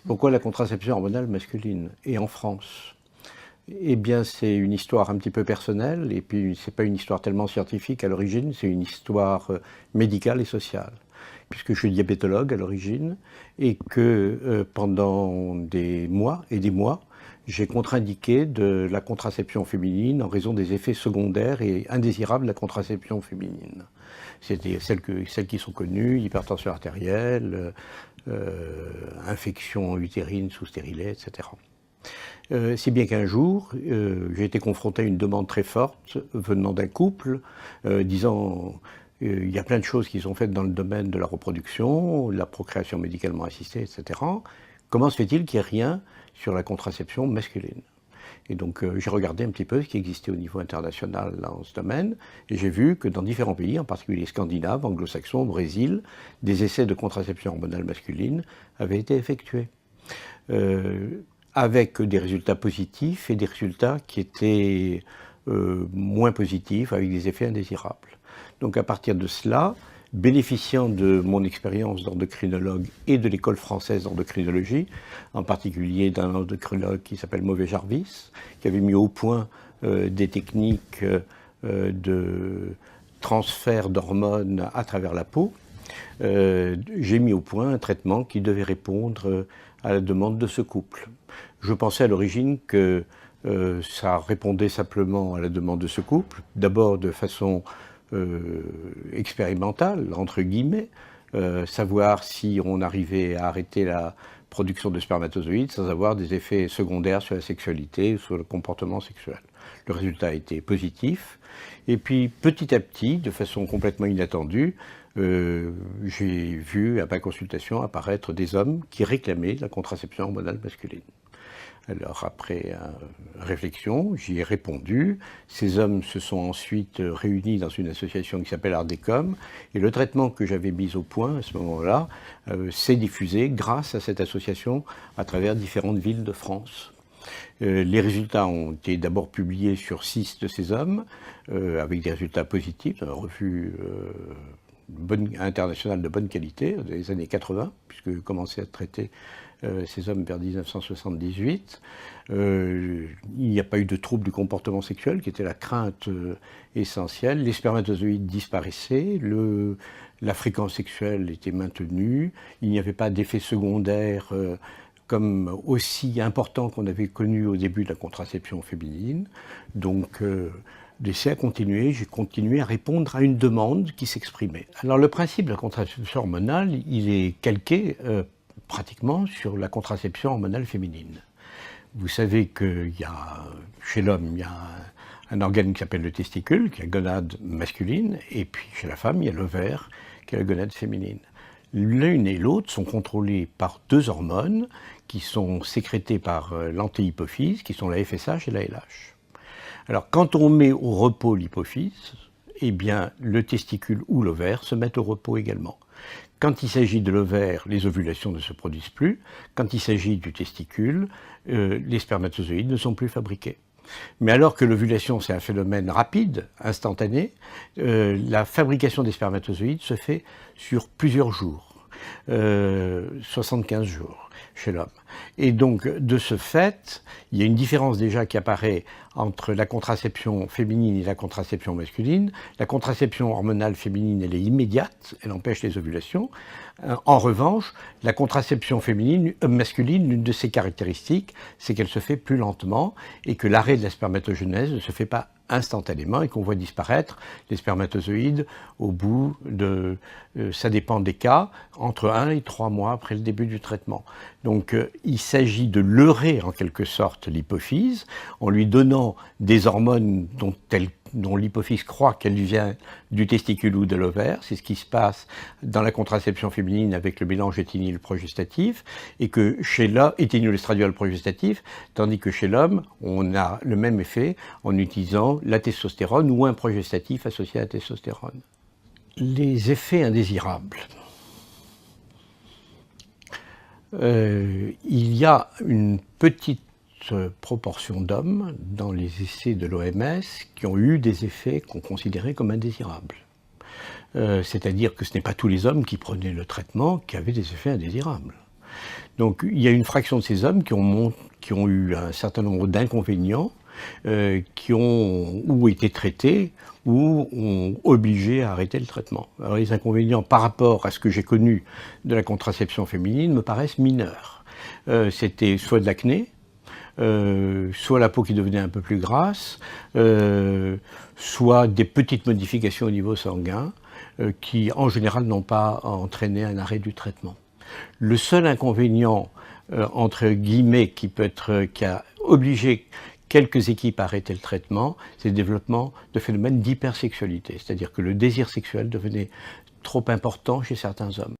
Pourquoi la contraception hormonale masculine et en France? Eh bien, c'est une histoire un petit peu personnelle, et puis c'est pas une histoire tellement scientifique à l'origine, c'est une histoire médicale et sociale. Puisque je suis diabétologue à l'origine, et que pendant des mois et des mois, j'ai contre-indiqué de la contraception féminine en raison des effets secondaires et indésirables de la contraception féminine. C'était celles qui sont connues, hypertension artérielle, infection utérine sous stérilet, etc. Si bien qu'un jour, j'ai été confronté à une demande très forte venant d'un couple disant il y a plein de choses qui sont faites dans le domaine de la reproduction, la procréation médicalement assistée, etc. Comment se fait-il qu'il n'y ait rien sur la contraception masculine? Et donc j'ai regardé un petit peu ce qui existait au niveau international dans ce domaine, et j'ai vu que dans différents pays, en particulier scandinaves, anglo-saxons, Brésil, des essais de contraception hormonale masculine avaient été effectués. Avec des résultats positifs et des résultats qui étaient moins positifs, avec des effets indésirables. Donc à partir de cela, bénéficiant de mon expérience d'endocrinologue et de l'école française d'endocrinologie, en particulier d'un endocrinologue qui s'appelle Mauvais-Jarvis, qui avait mis au point des techniques de transfert d'hormones à travers la peau, j'ai mis au point un traitement qui devait répondre à la demande de ce couple. Je pensais à l'origine que ça répondait simplement à la demande de ce couple, d'abord de façon expérimentale, entre guillemets, savoir si on arrivait à arrêter la production de spermatozoïdes sans avoir des effets secondaires sur la sexualité ou sur le comportement sexuel. Le résultat a été positif. Et puis petit à petit, de façon complètement inattendue, j'ai vu à ma consultation apparaître des hommes qui réclamaient la contraception hormonale masculine. Alors après réflexion, j'y ai répondu. Ces hommes se sont ensuite réunis dans une association qui s'appelle Ardecom, et le traitement que j'avais mis au point à ce moment-là s'est diffusé grâce à cette association à travers différentes villes de France. Les résultats ont été d'abord publiés sur 6 de ces hommes, avec des résultats positifs dans une revue internationale de bonne qualité, des années 80, puisque j'ai commencé à traiter ces hommes vers 1978. Il n'y a pas eu de troubles du comportement sexuel, qui était la crainte essentielle. Les spermatozoïdes disparaissaient, la fréquence sexuelle était maintenue, il n'y avait pas d'effet secondaire comme aussi important qu'on avait connu au début de la contraception féminine. Donc l'essai a continué, j'ai continué à répondre à une demande qui s'exprimait. Alors le principe de la contraception hormonale, il est calqué pratiquement sur la contraception hormonale féminine. Vous savez que chez l'homme, il y a un organe qui s'appelle le testicule, qui est la gonade masculine, et puis chez la femme, il y a l'ovaire, qui est la gonade féminine. L'une et l'autre sont contrôlées par 2 hormones qui sont sécrétées par l'antéhypophyse, qui sont la FSH et la LH. Alors quand on met au repos l'hypophyse, eh bien le testicule ou l'ovaire se mettent au repos également. Quand il s'agit de l'ovaire, les ovulations ne se produisent plus. Quand il s'agit du testicule, les spermatozoïdes ne sont plus fabriqués. Mais alors que l'ovulation, c'est un phénomène rapide, instantané, la fabrication des spermatozoïdes se fait sur plusieurs jours, 75 jours chez l'homme. Et donc, de ce fait, il y a une différence déjà qui apparaît entre la contraception féminine et la contraception masculine. La contraception hormonale féminine, elle est immédiate, elle empêche les ovulations. En revanche, la contraception masculine, l'une de ses caractéristiques, c'est qu'elle se fait plus lentement et que l'arrêt de la spermatogénèse ne se fait pas instantanément et qu'on voit disparaître les spermatozoïdes au bout de, ça dépend des cas, entre 1 et 3 mois après le début du traitement. Donc il s'agit de leurrer en quelque sorte l'hypophyse en lui donnant des hormones dont l'hypophyse croit qu'elle vient du testicule ou de l'ovaire. C'est ce qui se passe dans la contraception féminine avec le mélange éthényl-progestatif, et que chez l'homme, éthényl-estradiol-progestatif, tandis que chez l'homme, on a le même effet en utilisant la testostérone ou un progestatif associé à la testostérone. Les effets indésirables. Il y a une petite proportion d'hommes dans les essais de l'OMS qui ont eu des effets qu'on considérait comme indésirables. C'est-à-dire que ce n'est pas tous les hommes qui prenaient le traitement qui avaient des effets indésirables. Donc il y a une fraction de ces hommes qui ont eu un certain nombre d'inconvénients, qui ont ou été traités ou ont obligé à arrêter le traitement. Alors les inconvénients par rapport à ce que j'ai connu de la contraception féminine me paraissent mineurs. C'était soit de l'acné, soit la peau qui devenait un peu plus grasse, soit des petites modifications au niveau sanguin, qui en général n'ont pas entraîné un arrêt du traitement. Le seul inconvénient, entre guillemets, qui a obligé quelques équipes à arrêter le traitement, c'est le développement de phénomènes d'hypersexualité, c'est-à-dire que le désir sexuel devenait trop important chez certains hommes.